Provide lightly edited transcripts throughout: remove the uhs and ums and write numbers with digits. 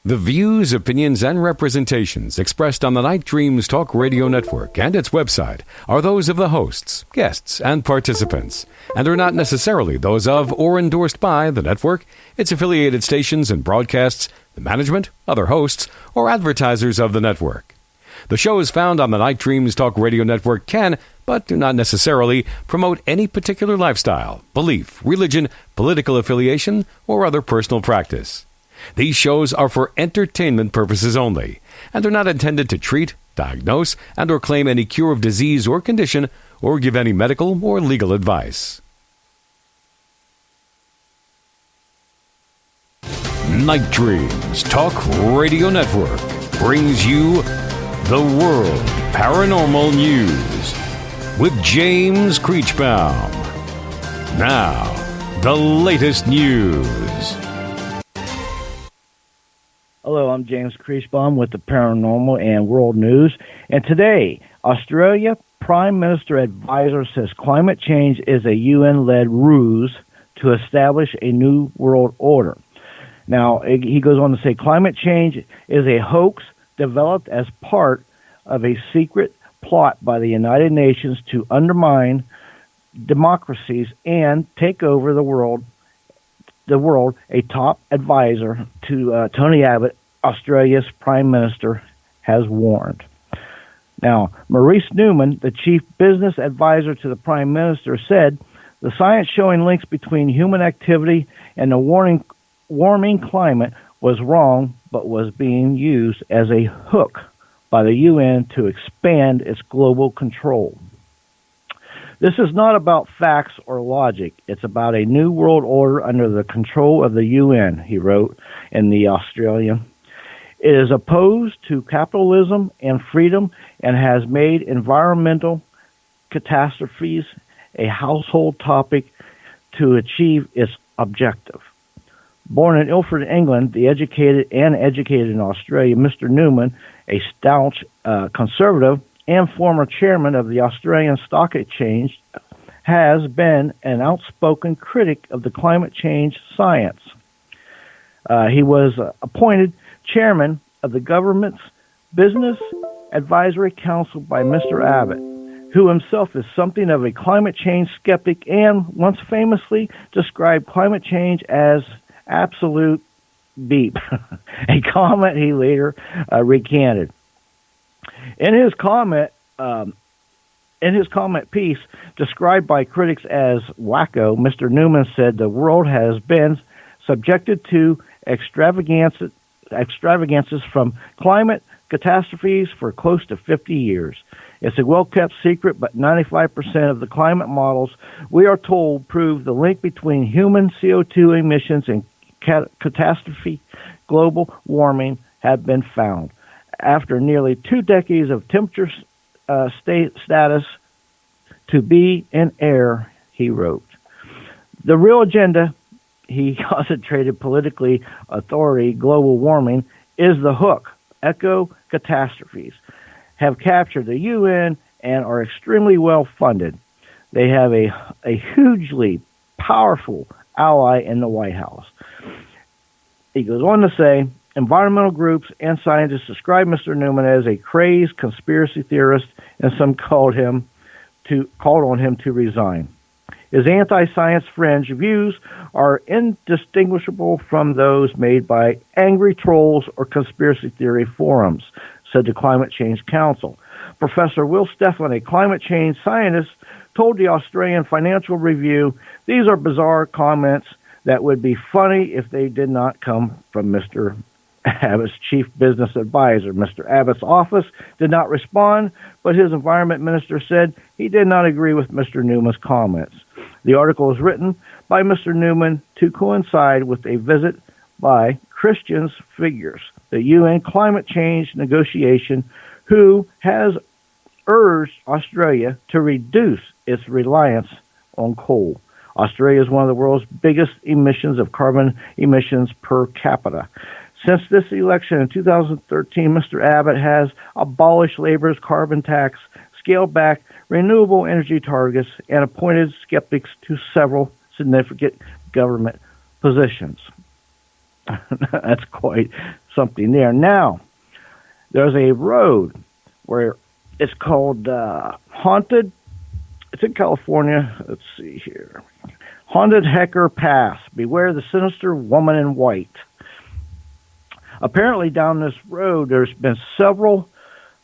The views, opinions, and representations expressed on the Night Dreams Talk Radio Network and its website are those of the hosts, guests, and participants, and are not necessarily those of or endorsed by the network, its affiliated stations and broadcasts, the management, other hosts, or advertisers of the network. The shows found on the Night Dreams Talk Radio Network can, but do not necessarily, promote any particular lifestyle, belief, religion, political affiliation, or other personal practice. These shows are for entertainment purposes only, and are not intended to treat, diagnose, and or claim any cure of disease or condition, or give any medical or legal advice. Night Dreams Talk Radio Network brings you The World Paranormal News with James Creechbaum. Now, the latest news. Hello, I'm James Creechbaum with the Paranormal and World News. And today, Australia Prime Minister Advisor says climate change is a UN-led ruse to establish a new world order. Now, he goes on to say climate change is a hoax developed as part of a secret plot by the United Nations to undermine democracies and take over the world, a top advisor to Tony Abbott, Australia's Prime Minister, has warned. Now, Maurice Newman, the chief business advisor to the Prime Minister, said the science showing links between human activity and the warming climate was wrong, but was being used as a hook by the UN to expand its global control. This is not about facts or logic. It's about a new world order under the control of the UN, he wrote in The Australian. It is opposed to capitalism and freedom and has made environmental catastrophes a household topic to achieve its objective. Born in Ilford, England, educated in Australia, Mr. Newman, a staunch conservative and former chairman of the Australian Stock Exchange, has been an outspoken critic of the climate change science. He was appointed chairman of the government's Business Advisory Council by Mr. Abbott, who himself is something of a climate change skeptic and once famously described climate change as absolute beep, a comment he later recanted. In his comment piece, described by critics as wacko, Mr. Newman said the world has been subjected to extravagances from climate catastrophes for close to 50 years. It's a well-kept secret, but 95% of the climate models, we are told, prove the link between human CO2 emissions and catastrophe global warming have been found. After nearly 2 decades of temperature status to be in air, he wrote. The real agenda, he concentrated politically authority, global warming, is the hook. Eco catastrophes have captured the UN and are extremely well funded. They have a hugely powerful ally in the White House. He goes on to say, environmental groups and scientists describe Mr. Newman as a crazed conspiracy theorist, and some called on him to resign. His anti-science fringe views are indistinguishable from those made by angry trolls or conspiracy theory forums, said the Climate Change Council. Professor Will Stefan, a climate change scientist, told the Australian Financial Review, these are bizarre comments that would be funny if they did not come from Mr. Abbott's chief business advisor. Mr. Abbott's office did not respond, but his environment minister said he did not agree with Mr. Newman's comments. The article was written by Mr. Newman to coincide with a visit by Christian figures, the UN climate change negotiation, who has urged Australia to reduce its reliance on coal. Australia is one of the world's biggest emissions of carbon emissions per capita. Since this election in 2013, Mr. Abbott has abolished labor's carbon tax, scaled back renewable energy targets, and appointed skeptics to several significant government positions. That's quite something there. Now, there's a road where it's called Haunted. It's in California. Let's see here. Haunted Hecker Pass. Beware the sinister woman in white. Apparently, down this road, there's been several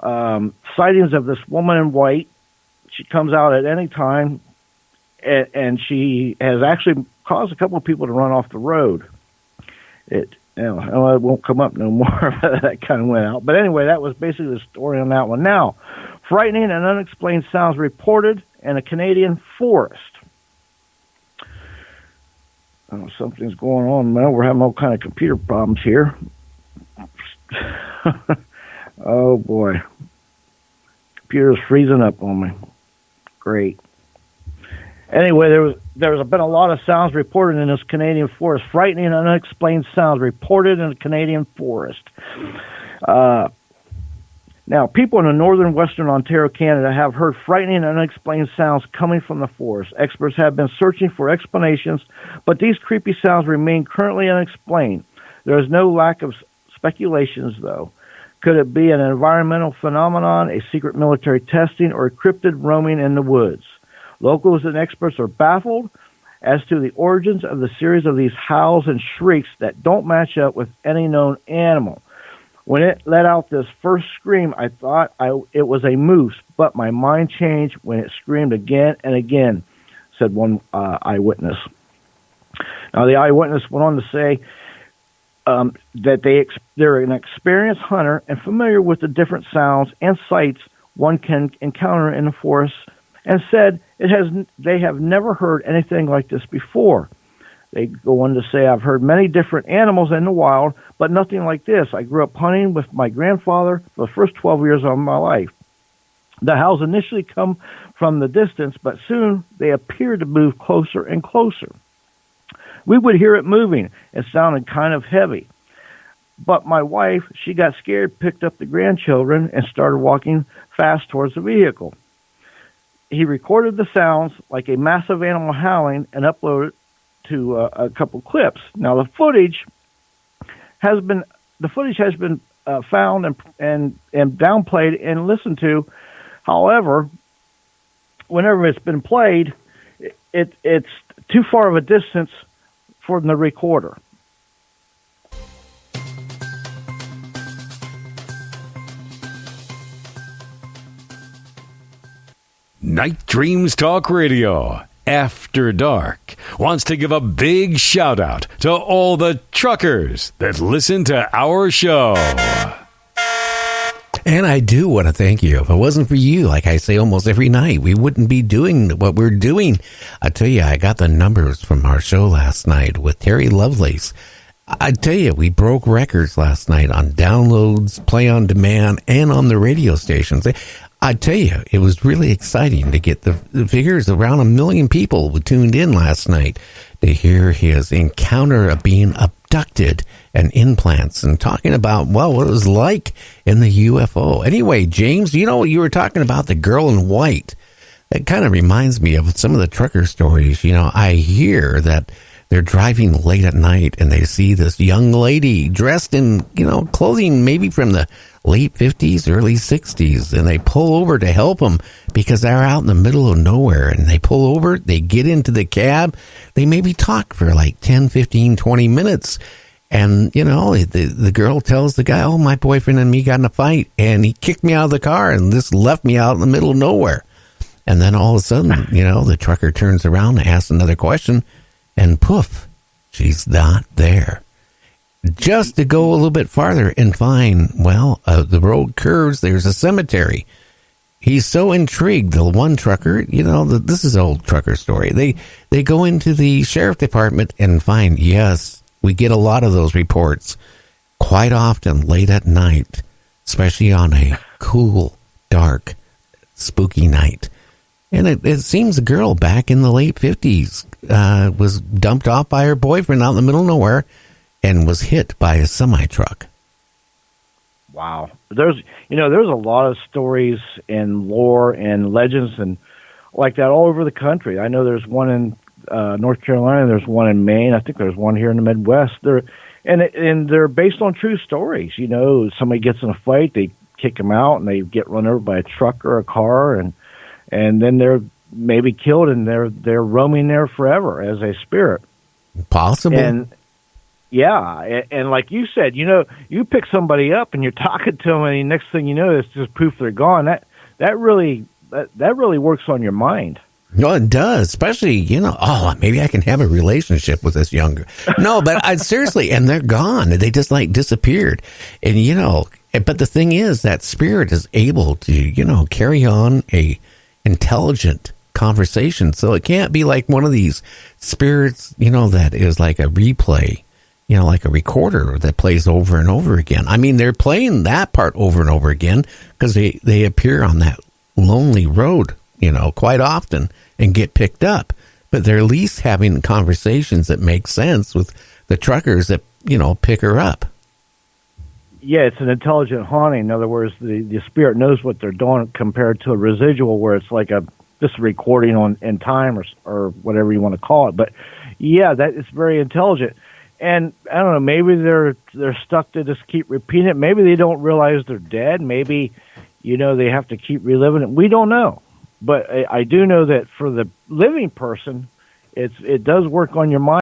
sightings of this woman in white. She comes out at any time, and she has actually caused a couple of people to run off the road. It won't come up no more. That kind of went out. But anyway, that was basically the story on that one. Now, frightening and unexplained sounds reported in a Canadian forest. Oh, something's going on. Well, we're having all kind of computer problems here. Oh boy, computer's freezing up on me. Great. Anyway, there's been a lot of sounds reported in this Canadian forest. Frightening and unexplained sounds reported in the Canadian forest. Now, people in the northern western Ontario, Canada, have heard frightening and unexplained sounds coming from the forest. Experts have been searching for explanations, but these creepy sounds remain currently unexplained. There is no lack of speculations, though. Could it be an environmental phenomenon, a secret military testing, or a cryptid roaming in the woods? Locals and experts are baffled as to the origins of the series of these howls and shrieks that don't match up with any known animal. When it let out this first scream, I thought it was a moose, but my mind changed when it screamed again and again, said one eyewitness. Now, the eyewitness went on to say that they're an experienced hunter and familiar with the different sounds and sights one can encounter in the forest, and said they have never heard anything like this before. They go on to say, I've heard many different animals in the wild, but nothing like this. I grew up hunting with my grandfather for the first 12 years of my life. The howls initially come from the distance, but soon they appear to move closer and closer. We would hear it moving. It sounded kind of heavy. But my wife, she got scared, picked up the grandchildren, and started walking fast towards the vehicle. He recorded the sounds like a massive animal howling and uploaded to a couple clips. Now the footage has been found and downplayed and listened to. However, whenever it's been played, it's too far of a distance from the recorder. Night Dreams Talk Radio, After Dark, wants to give a big shout out to all the truckers that listen to our show. And I do want to thank you. If it wasn't for you, like I say almost every night, we wouldn't be doing what we're doing. I tell you, I got the numbers from our show last night with Terry Lovelace. I tell you, we broke records last night on downloads, play on demand, and on the radio stations. I tell you, it was really exciting to get the figures. Around 1 million people who tuned in last night to hear his encounter of being abducted and implants and talking about, well, what it was like in the UFO. Anyway, James, you were talking about the girl in white. That kind of reminds me of some of the trucker stories. I hear that they're driving late at night and they see this young lady dressed in, clothing maybe from the late 50s, early 60s, and they pull over to help them because they're out in the middle of nowhere, and they pull over, they get into the cab, they maybe talk for like 10, 15, 20 minutes, and, the girl tells the guy, oh, my boyfriend and me got in a fight, and he kicked me out of the car and just left me out in the middle of nowhere. And then all of a sudden, the trucker turns around and asks another question, and poof, she's not there. Just to go a little bit farther and find, the road curves, there's a cemetery. He's so intrigued, the one trucker, this is an old trucker story. They go into the sheriff department and find, yes, we get a lot of those reports quite often late at night, especially on a cool, dark, spooky night. And it seems the girl back in the late 50s was dumped off by her boyfriend out in the middle of nowhere and was hit by a semi-truck. Wow. There's a lot of stories and lore and legends and like that all over the country. I know there's one in North Carolina. There's one in Maine. I think there's one here in the Midwest. and they're based on true stories. You know, somebody gets in a fight, they kick them out, and they get run over by a truck or a car, and then they're maybe killed, and they're roaming there forever as a spirit. Possible. And yeah, and like you said, you know, you pick somebody up and you're talking to them, and the next thing you know, it's just poof, they're gone. That really works on your mind. No, it does, especially, you know, maybe I can have a relationship with this younger. No, but seriously, and they're gone. They just like disappeared. And, you know, but the thing is that spirit is able to, you know, carry on a intelligent conversation. So it can't be like one of these spirits, you know, that is like a replay, you know, like a recorder that plays over and over again. I mean, they're playing that part over and over again because they appear on that lonely road, you know, quite often and get picked up. But they're at least having conversations that make sense with the truckers that, you know, pick her up. Yeah, it's an intelligent haunting. In other words, the spirit knows what they're doing compared to a residual where it's like just a recording in time or whatever you want to call it. But yeah, that is very intelligent. And I don't know, maybe they're stuck to just keep repeating it. Maybe they don't realize they're dead. Maybe, you know, they have to keep reliving it. We don't know. But I do know that for the living person, it does work on your mind.